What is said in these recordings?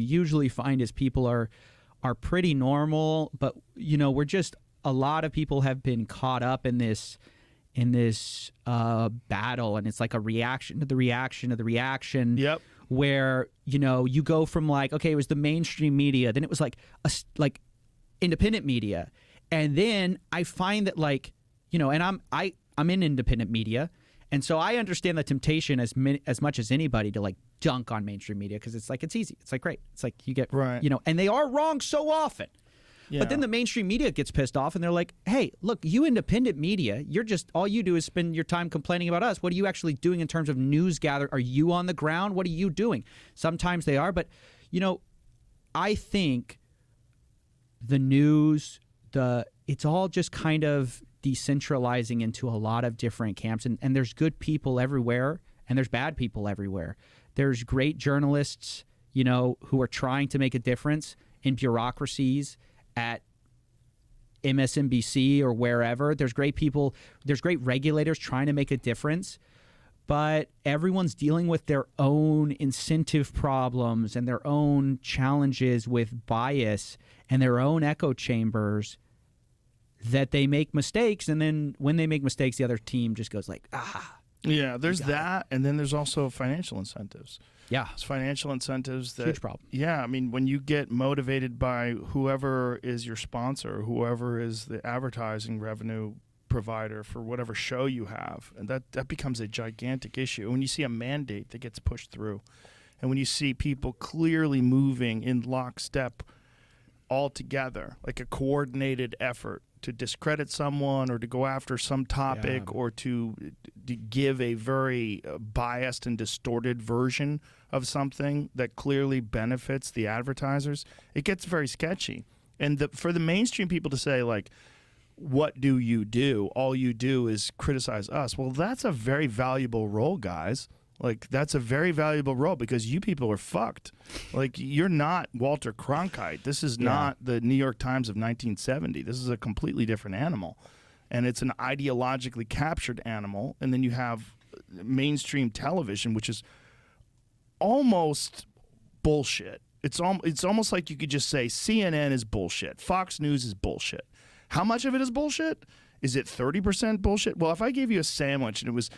usually find is people are pretty normal, but we're just, a lot of people have been caught up in this battle, and it's like a reaction to the reaction to the reaction. Yep. Where you go from like, okay, it was the mainstream media, then it was like independent media, and then I find that like and I'm in independent media, and so I understand the temptation as much as anybody to like dunk on mainstream media, because it's like, it's easy, it's like great, it's like you get right, and they are wrong so often. Yeah. But then the mainstream media gets pissed off, and they're like, hey, look, you independent media, you're just, all you do is spend your time complaining about us. What are you actually doing in terms of news gather? Are you on the ground? What are you doing? Sometimes they are, but I think the news, it's all just kind of decentralizing into a lot of different camps, and there's good people everywhere, and there's bad people everywhere. There's great journalists, who are trying to make a difference in bureaucracies at MSNBC or wherever. There's great people, there's great regulators trying to make a difference, but everyone's dealing with their own incentive problems and their own challenges with bias and their own echo chambers, that they make mistakes, and then when they make mistakes, the other team just goes like, yeah, there's that, and then there's also financial incentives. Yeah. It's financial incentives that... Huge problem. Yeah, I mean, when you get motivated by whoever is your sponsor, whoever is the advertising revenue provider for whatever show you have, and that becomes a gigantic issue. When you see a mandate that gets pushed through, and when you see people clearly moving in lockstep all together, like a coordinated effort to discredit someone or to go after some topic, or to give a very biased and distorted version of something that clearly benefits the advertisers, it gets very sketchy. And for the mainstream people to say, like, what do you do? All you do is criticize us. Well, that's a very valuable role, guys. Like, that's a very valuable role, because you people are fucked. Like, you're not Walter Cronkite. This is not the New York Times of 1970. This is a completely different animal. And it's an ideologically captured animal. And then you have mainstream television, which is almost bullshit. It's almost like you could just say CNN is bullshit. Fox News is bullshit. How much of it is bullshit? Is it 30% bullshit? Well, if I gave you a sandwich and it was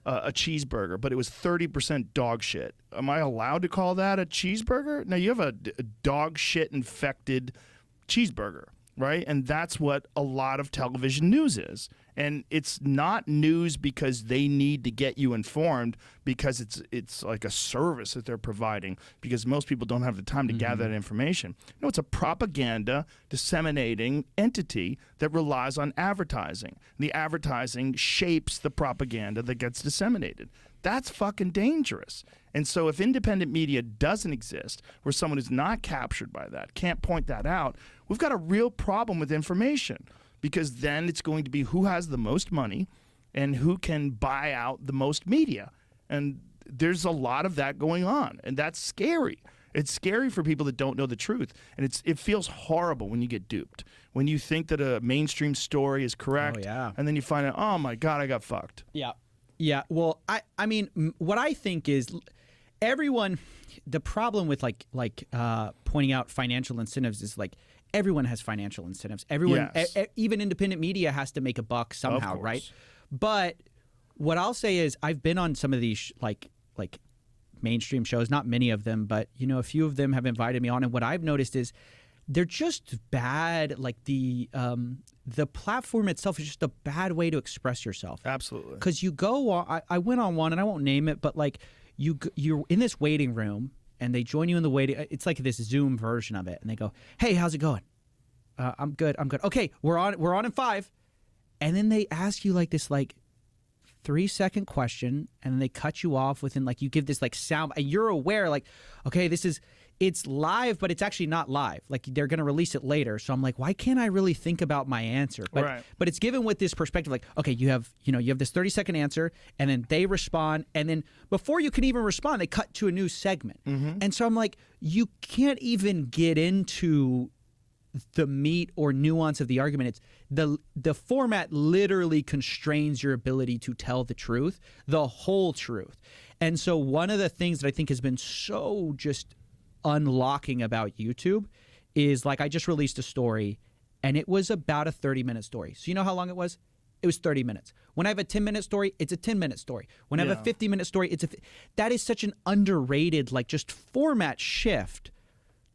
a cheeseburger, but it was 30% dog shit, am I allowed to call that a cheeseburger? Now, you have a dog shit infected cheeseburger, right? And that's what a lot of television news is. And it's not news because they need to get you informed, because it's like a service that they're providing, because most people don't have the time to gather that information. No, it's a propaganda disseminating entity that relies on advertising. The advertising shapes the propaganda that gets disseminated. That's fucking dangerous. And so if independent media doesn't exist, where someone who's not captured by that can't point that out, we've got a real problem with information. Because then it's going to be who has the most money and who can buy out the most media. And there's a lot of that going on, and that's scary. It's scary for people that don't know the truth, and it feels horrible when you get duped. When you think that a mainstream story is correct, and then you find out, oh my God, I got fucked. Yeah. Yeah, well, I mean, what I think is everyone, the problem with like pointing out financial incentives is like, everyone has financial incentives. Everyone, even independent media has to make a buck somehow, right? But what I'll say is, I've been on some of these like mainstream shows, not many of them, but a few of them have invited me on, and what I've noticed is they're just bad. Like the platform itself is just a bad way to express yourself. Absolutely. Because you go on, I went on one, and I won't name it, but like you're in this waiting room, and they join you in the waiting. It's like this Zoom version of it, and they go, "Hey, how's it going? I'm good. Okay, we're on in 5," and then they ask you like this 3-second question, and then they cut you off within you give this sound, and you're aware okay, it's live, but it's actually not live. Like, they're going to release it later. So I'm like, why can't I really think about my answer? But it's given with this perspective, okay, you have this 30-second answer, and then they respond, and then before you can even respond, they cut to a new segment. And so I'm like, you can't even get into the meat or nuance of the argument. It's the format literally constrains your ability to tell the truth, the whole truth. And so one of the things that I think has been so just unlocking about YouTube is like I just released a story and it was about a 30-minute story. So you know how long it was? It was 30 minutes. When I have a 10-minute story, it's a 10-minute story. When I have a 50-minute story, that is such an underrated like just format shift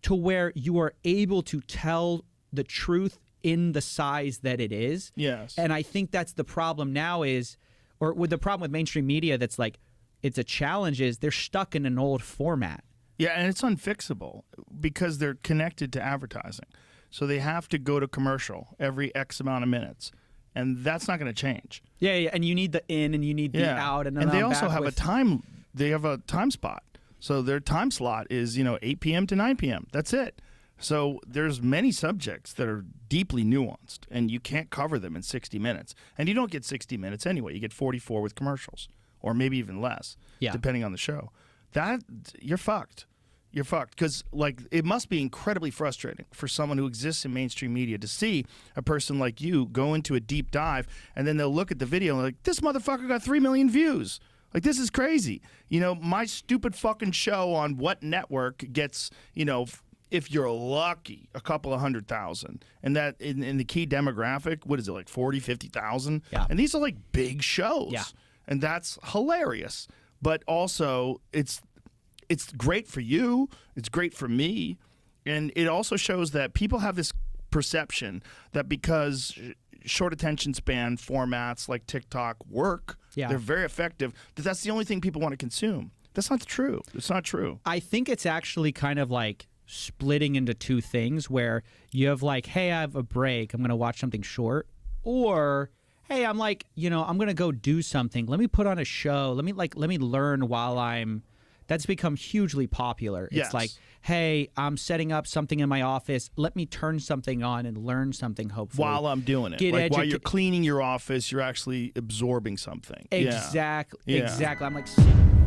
to where you are able to tell the truth in the size that it is. Yes. And I think that's the problem now is, or with the problem with mainstream media that's like, it's a challenge is they're stuck in an old format. Yeah, and it's unfixable because they're connected to advertising. So they have to go to commercial every X amount of minutes. And that's not going to change. Yeah, and you need the in and you need the out. And they also have a time. They have a time spot. So their time slot is 8 p.m. to 9 p.m. That's it. So there's many subjects that are deeply nuanced, and you can't cover them in 60 minutes. And you don't get 60 minutes anyway. You get 44 with commercials, or maybe even less, depending on the show. You're fucked. You're fucked because it must be incredibly frustrating for someone who exists in mainstream media to see a person like you go into a deep dive and then they'll look at the video and like, this motherfucker got 3 million views. Like, this is crazy. My stupid fucking show on what network gets, if you're lucky, a couple of 100,000. And that in the key demographic, what is it, like 40, 50,000? Yeah. And these are like big shows. Yeah. And that's hilarious. But also, it's great for you. It's great for me. And it also shows that people have this perception that because short attention span formats like TikTok work, they're very effective, that's the only thing people want to consume. That's not true. It's not true. I think it's actually kind of like splitting into two things where you have like, hey, I have a break. I'm going to watch something short. Or, hey, I'm like, I'm going to go do something. Let me put on a show. Let me learn while I'm... That's become hugely popular. Yes. It's like, hey, I'm setting up something in my office. Let me turn something on and learn something, hopefully. While I'm doing it. While you're cleaning your office, you're actually absorbing something. Exactly. Yeah. Exactly. I'm like...